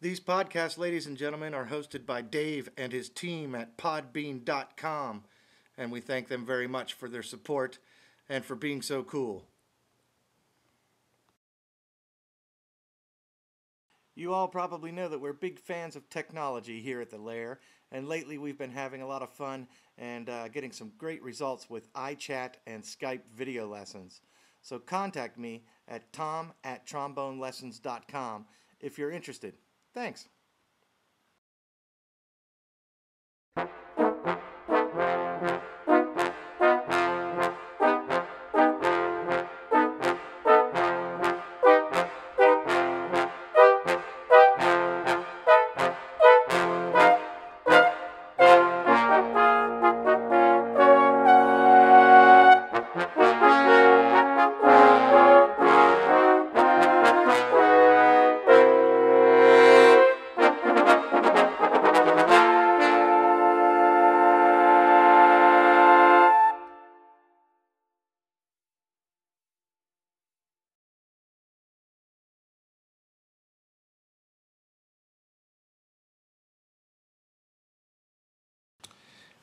These podcasts, ladies and gentlemen, are hosted by Dave and his team at podbean.com, and we thank them very much for their support and for being so cool. You all probably know that we're big fans of technology here at the Lair, and lately we've been having a lot of fun and getting some great results with iChat and Skype video lessons. So contact me at tom@trombonelessons.com if you're interested. Thanks.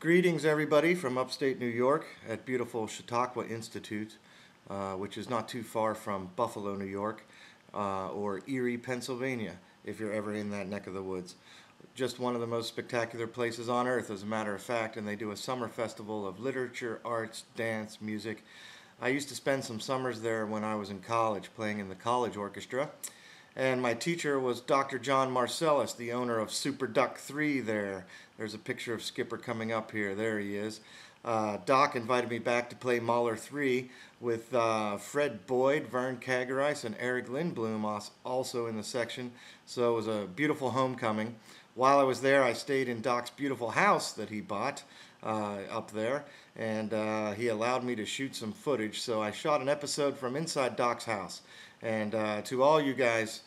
Greetings, everybody, from upstate New York at beautiful Chautauqua Institute, which is not too far from Buffalo, New York, or Erie, Pennsylvania, if you're ever in that neck of the woods. Just one of the most spectacular places on earth, as a matter of fact, and they do a summer festival of literature, arts, dance, music. I used to spend some summers there when I was in college, playing in the college orchestra. And my teacher was Dr. John Marcellus, the owner of Super Duck 3 there. There's a picture of Skipper coming up here. There he is. Doc invited me back to play Mahler 3 with Fred Boyd, Vern Kagerice, and Eric Lindblom also in the section. So it was a beautiful homecoming. While I was there, I stayed in Doc's beautiful house that he bought up there, and he allowed me to shoot some footage. So I shot an episode from inside Doc's house. And to all you guys,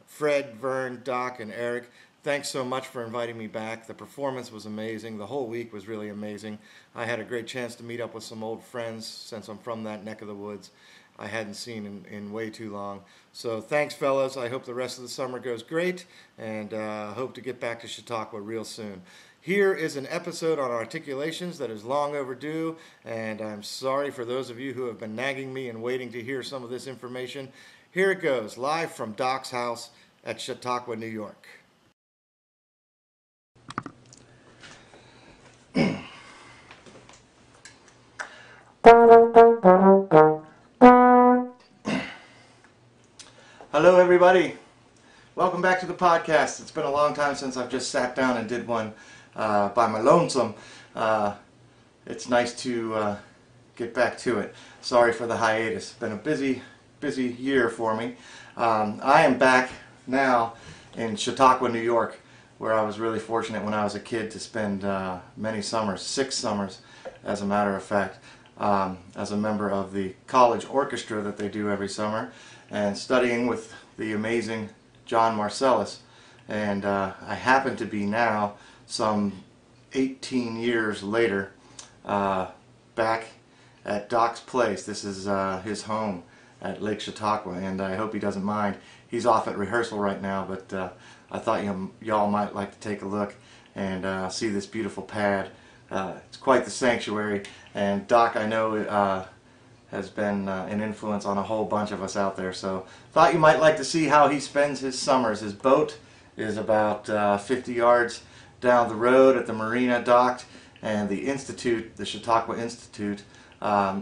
Fred, Vern, Doc, and Eric, thanks so much for inviting me back. The performance was amazing. The whole week was really amazing. I had a great chance to meet up with some old friends since I'm from that neck of the woods I hadn't seen in way too long. So thanks, fellas. I hope the rest of the summer goes great, and hope to get back to Chautauqua real soon. Here is an episode on articulations that is long overdue, and I'm sorry for those of you who have been nagging me and waiting to hear some of this information. Here it goes, live from Doc's house at Chautauqua, New York. Hello, everybody. Welcome back to the podcast. It's been a long time since I've just sat down and did one by my lonesome. It's nice to get back to it. Sorry for the hiatus. It's been a busy year for me. I am back now in Chautauqua, New York, where I was really fortunate when I was a kid to spend many summers, 6 summers as a matter of fact, as a member of the college orchestra that they do every summer, and studying with the amazing John Marcellus. And I happen to be now, some 18 years later, back at Doc's place. This is his home at Lake Chautauqua, and I hope he doesn't mind. He's off at rehearsal right now, but I thought y'all might like to take a look and see this beautiful pad. It's quite the sanctuary, and Doc, I know, has been an influence on a whole bunch of us out there, so thought you might like to see how he spends his summers. His boat is about 50 yards down the road at the marina docked, and the Institute, the Chautauqua Institute,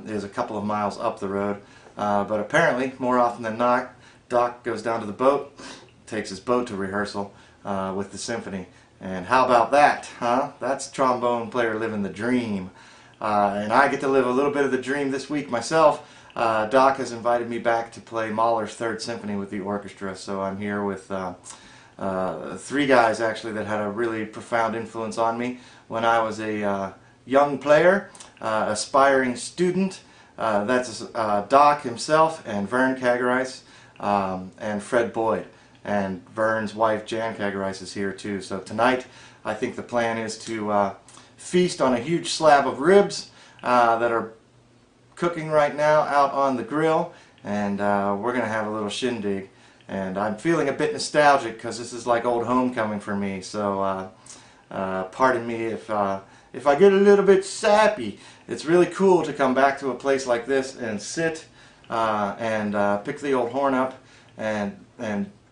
is a couple of miles up the road. But apparently, more often than not, Doc goes down to the boat, takes his boat to rehearsal with the symphony. And how about that, huh? That's a trombone player living the dream. And I get to live a little bit of the dream this week myself. Doc has invited me back to play Mahler's Third Symphony with the orchestra, so I'm here with 3 guys actually that had a really profound influence on me when I was a young player, aspiring student. That's Doc himself and Vern Kagerice and Fred Boyd. And Vern's wife Jan Kagerice is here too. So tonight I think the plan is to feast on a huge slab of ribs that are cooking right now out on the grill, and we're going to have a little shindig And I'm feeling a bit nostalgic because this is like old homecoming for me. So pardon me if I get a little bit sappy. It's really cool to come back to a place like this and sit and pick the old horn up and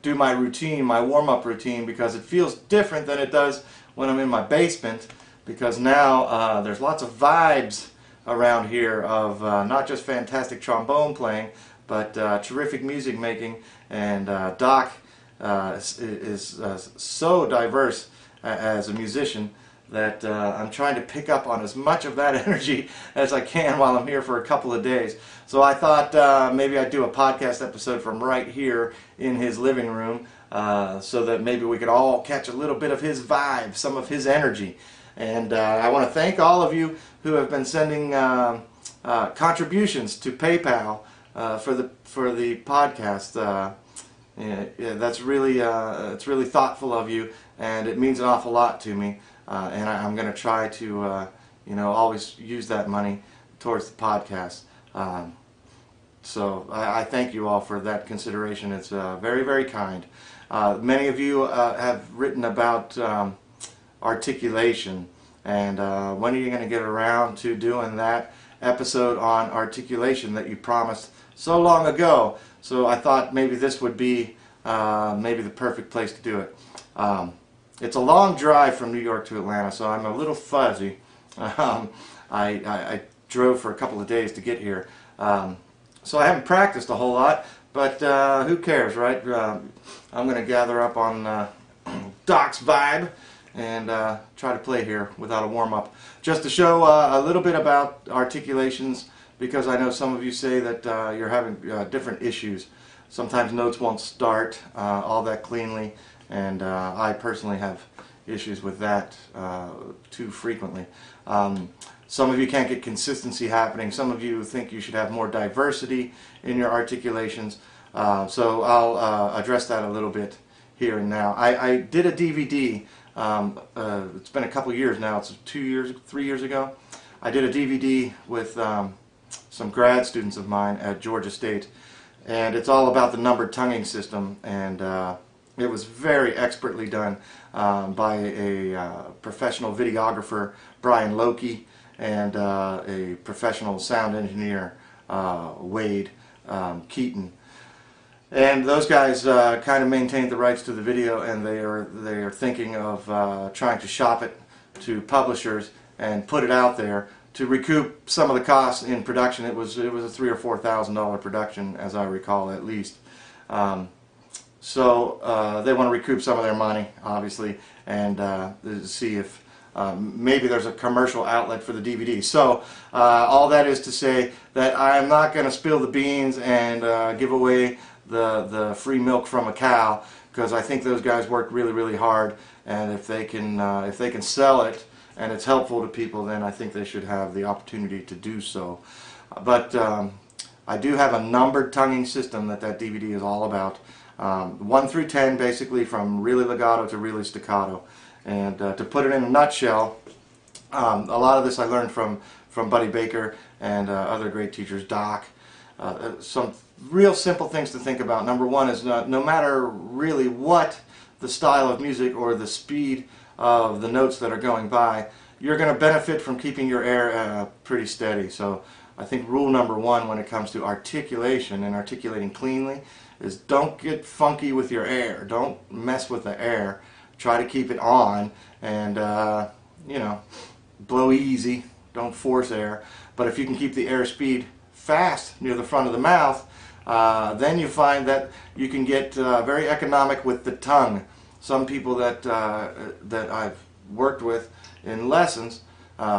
do my routine, my warm-up routine, because it feels different than it does when I'm in my basement, because now there's lots of vibes around here of not just fantastic trombone playing, but terrific music making. And Doc is so diverse as a musician that I'm trying to pick up on as much of that energy as I can while I'm here for a couple of days. So I thought maybe I'd do a podcast episode from right here in his living room, so that maybe we could all catch a little bit of his vibe, some of his energy. And I want to thank all of you who have been sending contributions to PayPal for the podcast. Yeah, that's really it's really thoughtful of you, and it means an awful lot to me. And I'm going to try to always use that money towards the podcast. So I thank you all for that consideration. It's very, very kind. Many of you have written about articulation, and when are you going to get around to doing that episode on articulation that you promised so long ago? So I thought maybe this would be maybe the perfect place to do it. It's a long drive from New York to Atlanta, so I'm a little fuzzy. I drove for a couple of days to get here, so I haven't practiced a whole lot, but who cares, right? I'm going to gather up on Doc's vibe and try to play here without a warm-up, just to show a little bit about articulations, because I know some of you say that you're having different issues. Sometimes notes won't start all that cleanly, and I personally have issues with that too frequently. Some of you can't get consistency happening. Some of you think you should have more diversity in your articulations. So I'll address that a little bit here and now. I did a DVD. It's been a couple years now. It's 3 years ago. I did a DVD with some grad students of mine at Georgia State, and it's all about the numbered tonguing system, and it was very expertly done by a professional videographer, Brian Loki, and a professional sound engineer, Wade Keaton. And those guys kind of maintained the rights to the video, and they are thinking of trying to shop it to publishers and put it out there to recoup some of the costs in production. It was a $3,000 or $4,000 production, as I recall, at least. So they want to recoup some of their money, obviously, and see if maybe there's a commercial outlet for the DVD. So all that is to say that I'm not going to spill the beans and give away the free milk from a cow, because I think those guys work really, really hard, and if they can sell it and it's helpful to people, then I think they should have the opportunity to do so. But I do have a numbered tonguing system that DVD is all about. 1 through 10, basically, from really legato to really staccato. And to put it in a nutshell, a lot of this I learned from Buddy Baker and other great teachers, Doc. Some real simple things to think about. Number one is no matter really what the style of music or the speed of the notes that are going by, you're going to benefit from keeping your air pretty steady. So I think rule number one when it comes to articulation and articulating cleanly is don't get funky with your air. Don't mess with the air. Try to keep it on, and blow easy. Don't force air. But if you can keep the air speed fast near the front of the mouth, then you find that you can get very economic with the tongue. Some people that I've worked with in lessons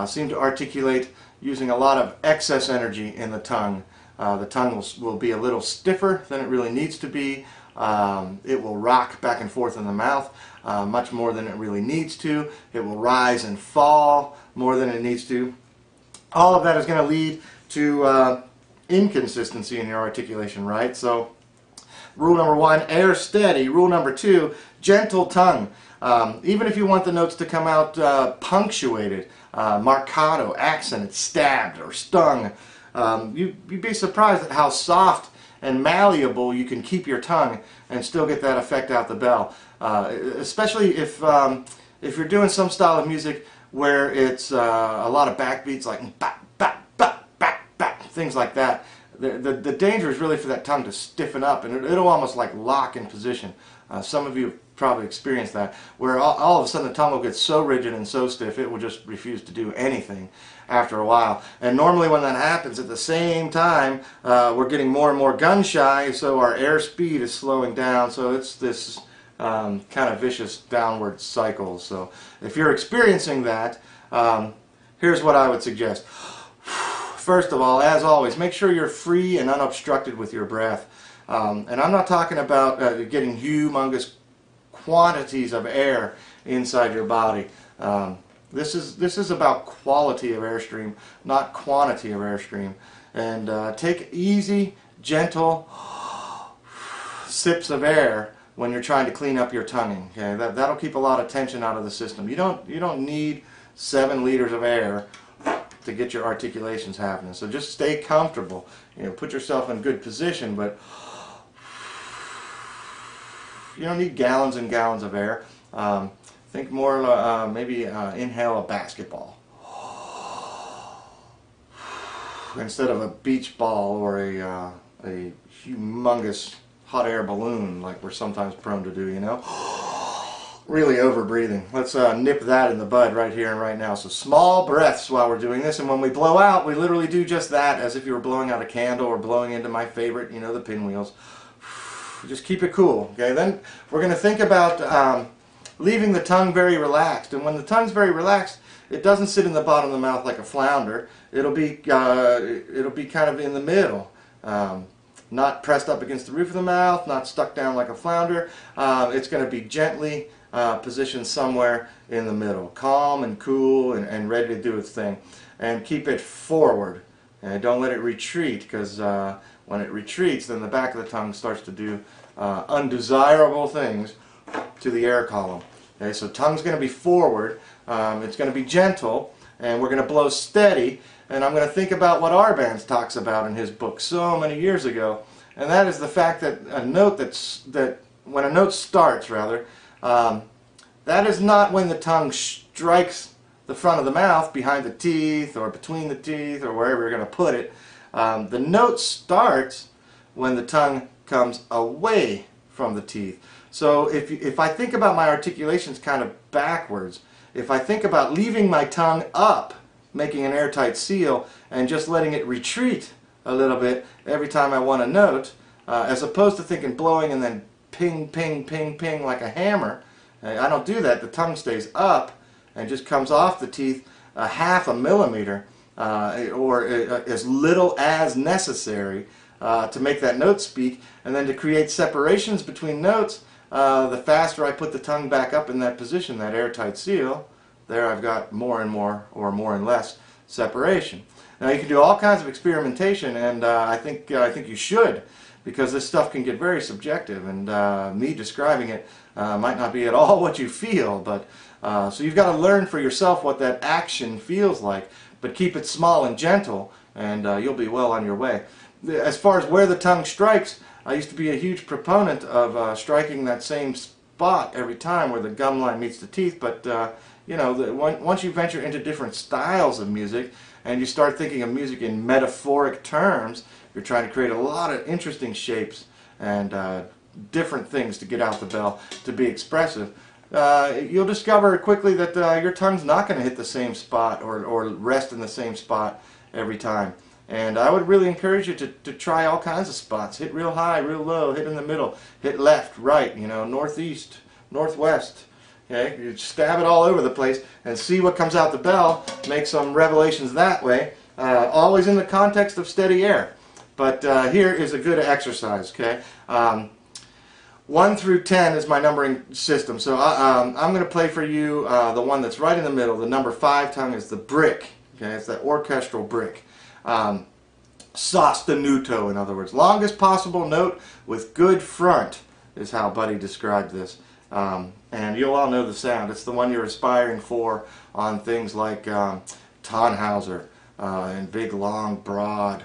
seem to articulate using a lot of excess energy in the tongue. The tongue will be a little stiffer than it really needs to be. It will rock back and forth in the mouth much more than it really needs to. It will rise and fall more than it needs to. All of that is going to lead to inconsistency in your articulation, right? So rule number one, air steady. Rule number two, gentle tongue. Even if you want the notes to come out punctuated, marcato, accented, stabbed, or stung, you'd be surprised at how soft and malleable you can keep your tongue and still get that effect out the bell. Especially if you're doing some style of music where it's a lot of backbeats, like bap, bap, bap, bap, bap, things like that. The danger is really for that tongue to stiffen up, and it'll almost like lock in position. Some of you have probably experienced that, where all of a sudden the tongue will get so rigid and so stiff it will just refuse to do anything after a while. And normally when that happens, at the same time we're getting more and more gun shy, so our air speed is slowing down, so it's this kind of vicious downward cycle. So if you're experiencing that, here's what I would suggest. First of all, as always, make sure you're free and unobstructed with your breath. And I'm not talking about getting humongous quantities of air inside your body. This is about quality of airstream, not quantity of airstream. And take easy, gentle sips of air when you're trying to clean up your tonguing. Okay, that'll keep a lot of tension out of the system. You don't need 7 liters of air to get your articulations happening. So just stay comfortable. Put yourself in good position, but you don't need gallons and gallons of air. Think more maybe inhale a basketball instead of a beach ball or a humongous hot air balloon like we're sometimes prone to do, Really over breathing. Let's nip that in the bud right here and right now. So small breaths while we're doing this, and when we blow out, we literally do just that, as if you were blowing out a candle or blowing into my favorite, the pinwheels. Just keep it cool. Okay, then we're going to think about leaving the tongue very relaxed. And when the tongue's very relaxed, it doesn't sit in the bottom of the mouth like a flounder. It'll be kind of in the middle. Not pressed up against the roof of the mouth, not stuck down like a flounder. It's going to be gently positioned somewhere in the middle. Calm and cool and ready to do its thing. And keep it forward. And don't let it retreat, because when it retreats, then the back of the tongue starts to do undesirable things to the air column. Okay, so tongue's going to be forward. It's going to be gentle, and we're going to blow steady. And I'm going to think about what Arbanz talks about in his book so many years ago, and that is the fact that when a note starts, that is not when the tongue strikes the front of the mouth, behind the teeth, or between the teeth, or wherever you're going to put it. The note starts when the tongue comes away from the teeth. So if I think about my articulations kind of backwards, if I think about leaving my tongue up, making an airtight seal, and just letting it retreat a little bit every time I want a note, as opposed to thinking blowing and then ping, ping, ping, ping like a hammer. I don't do that. The tongue stays up and just comes off the teeth a half a millimeter, or as little as necessary to make that note speak, and then to create separations between notes. The faster I put the tongue back up in that position, that airtight seal, there I've got more and more, or more and less, separation. Now you can do all kinds of experimentation, and I think you should, because this stuff can get very subjective, and me describing it might not be at all what you feel. But so you've got to learn for yourself what that action feels like, but keep it small and gentle, and you'll be well on your way. As far as where the tongue strikes, I used to be a huge proponent of striking that same spot every time where the gum line meets the teeth, but once you venture into different styles of music and you start thinking of music in metaphoric terms, you're trying to create a lot of interesting shapes and different things to get out the bell to be expressive. You'll discover quickly that your tongue's not going to hit the same spot or rest in the same spot every time. And I would really encourage you to try all kinds of spots. Hit real high, real low, hit in the middle, hit left, right, northeast, northwest. Okay, you stab it all over the place and see what comes out the bell. Make some revelations that way, always in the context of steady air. But here is a good exercise. Okay, 1 through 10 is my numbering system. So I'm going to play for you the one that's right in the middle. The number 5 tongue is the brick. Okay, it's that orchestral brick. Sostenuto, in other words, longest possible note with good front is how Buddy described this. And you'll all know the sound. It's the one you're aspiring for on things like Tannhauser and big, long, broad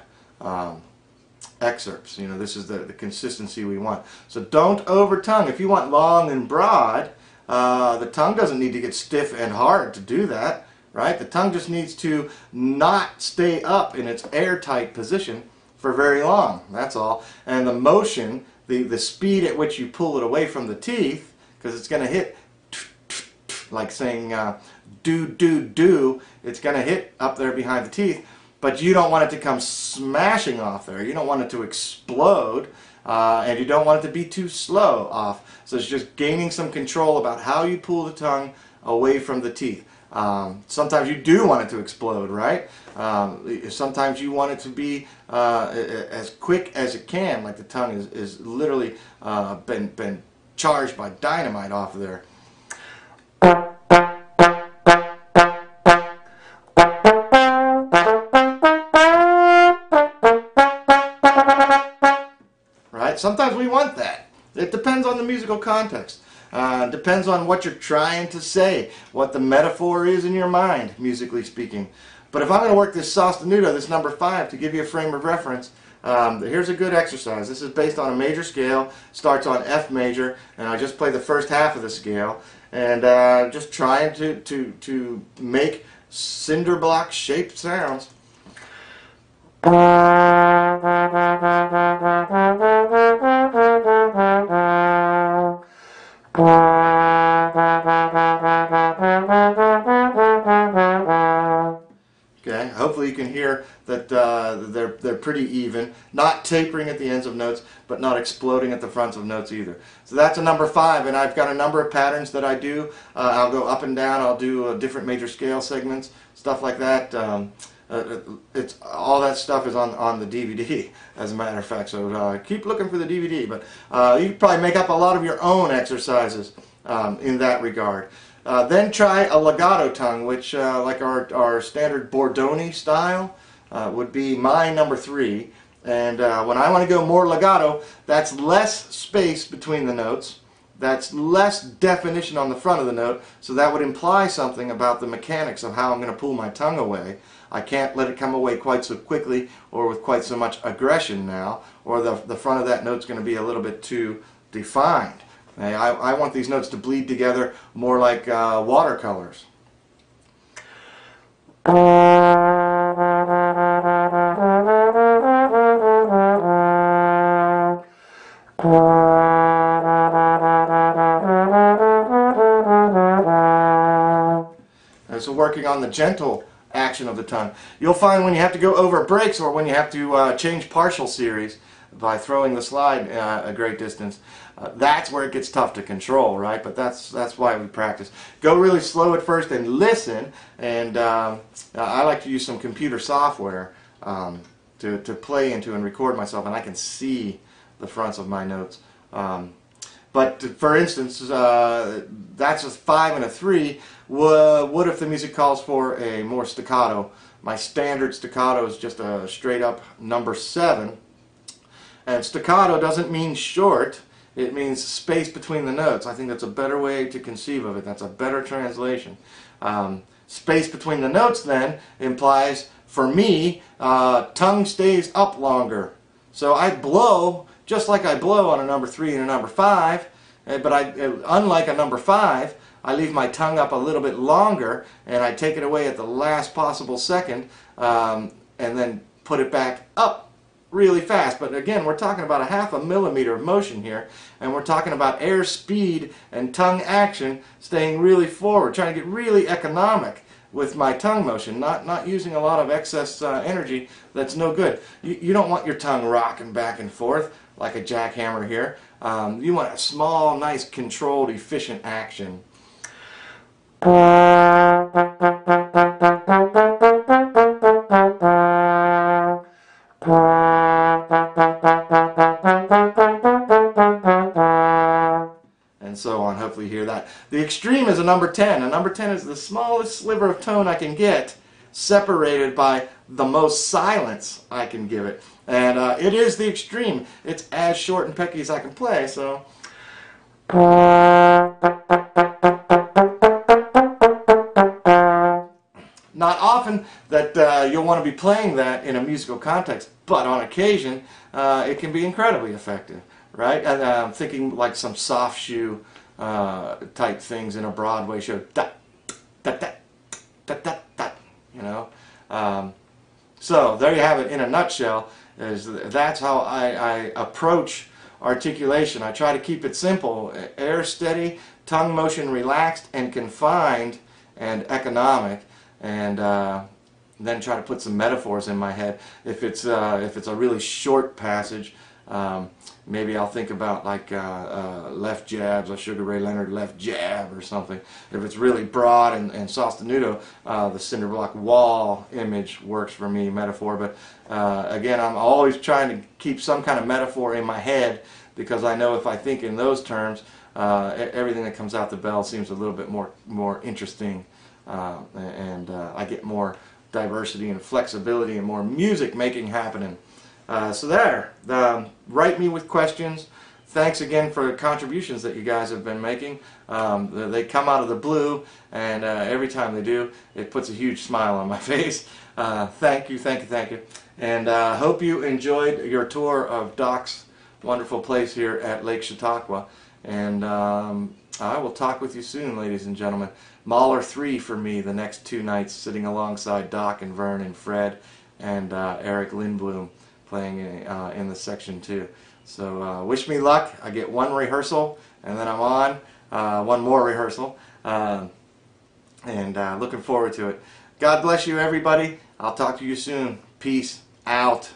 excerpts. You know, this is the consistency we want. So don't over tongue. If you want long and broad, the tongue doesn't need to get stiff and hard to do that, right? The tongue just needs to not stay up in its airtight position for very long. That's all. And the motion, the speed at which you pull it away from the teeth, because it's going to hit like saying do, do, do, it's going to hit up there behind the teeth, but you don't want it to come smashing off there. You don't want it to explode, and you don't want it to be too slow off. So it's just gaining some control about how you pull the tongue away from the teeth. Sometimes you do want it to explode, right? Sometimes you want it to be as quick as it can, like the tongue is literally been charged by dynamite off of there. Right? Sometimes we want that. It depends on the musical context. Depends on what you're trying to say, what the metaphor is in your mind, musically speaking. But if I'm going to work this sostenuto, this number 5, to give you a frame of reference, here's a good exercise. This is based on a major scale, starts on F major, and I just play the first half of the scale, and just trying to make cinder block shaped sounds. Okay, hopefully you can hear that they're pretty even, not tapering at the ends of notes, but not exploding at the fronts of notes either. So that's a number 5, and I've got a number of patterns that I do. I'll go up and down, I'll do different major scale segments, stuff like that. It's all that stuff is on the DVD, as a matter of fact, so keep looking for the DVD, but you can probably make up a lot of your own exercises in that regard. Then try a legato tongue, which like our standard Bordoni style would be my number 3. And when I want to go more legato, that's less space between the notes, that's less definition on the front of the note, so that would imply something about the mechanics of how I'm going to pull my tongue away. I can't let it come away quite so quickly or with quite so much aggression now, or the front of that note's going to be a little bit too defined. I want these notes to bleed together more like watercolors. So working on the gentle action of the tongue. You'll find when you have to go over breaks or when you have to change partial series by throwing the slide a great distance, that's where it gets tough to control, right? But that's why we practice. Go really slow at first and listen, and I like to use some computer software to play into and record myself, and I can see the fronts of my notes. But for instance, that's a 5 and a 3. What if the music calls for a more staccato? My standard staccato is just a straight up number 7. And staccato doesn't mean short, it means space between the notes. I think that's a better way to conceive of it. That's a better translation. Space between the notes then implies, for me, tongue stays up longer. So I blow just like I blow on a number 3 and a number 5, but unlike a number 5, I leave my tongue up a little bit longer, and I take it away at the last possible second, and then put it back up really fast. But again, we're talking about a ½ millimeter of motion here, and we're talking about air speed and tongue action staying really forward, trying to get really economic with my tongue motion, not using a lot of excess energy that's no good. You don't want your tongue rocking back and forth like a jackhammer here. You want a small, nice, controlled, efficient action. And so on. Hopefully you hear that. The extreme is a number 10. A number 10 is the smallest sliver of tone I can get, separated by the most silence I can give it. And it is the extreme. It's as short and pecky as I can play, so... Not often often that you'll want to be playing that in a musical context, but on occasion it can be incredibly effective, right? And I'm thinking like some soft shoe type things in a Broadway show, da, da, da, da, da, da, you know. So there you have it in a nutshell. That's how I approach articulation. I try to keep it simple, air steady, tongue motion relaxed and confined and economic, and then try to put some metaphors in my head. If it's a really short passage, maybe I'll think about like left jabs, a Sugar Ray Leonard left jab or something. If it's really broad and sostenuto, the cinder block wall image works for me, metaphor. But again, I'm always trying to keep some kind of metaphor in my head, because I know if I think in those terms, everything that comes out the bell seems a little bit more interesting, and I get more diversity and flexibility and more music making happening. So there, write me with questions. Thanks again for the contributions that you guys have been making. They come out of the blue, and every time they do, it puts a huge smile on my face. Thank you, thank you, thank you. And hope you enjoyed your tour of Doc's wonderful place here at Lake Chautauqua. And I will talk with you soon, ladies and gentlemen. Mahler 3 for me the next 2 nights, sitting alongside Doc and Vern and Fred and Eric Lindblom, playing in the section 2. So wish me luck. I get 1 rehearsal and then I'm on 1 more rehearsal, and looking forward to it. God bless you, everybody. I'll talk to you soon. Peace out.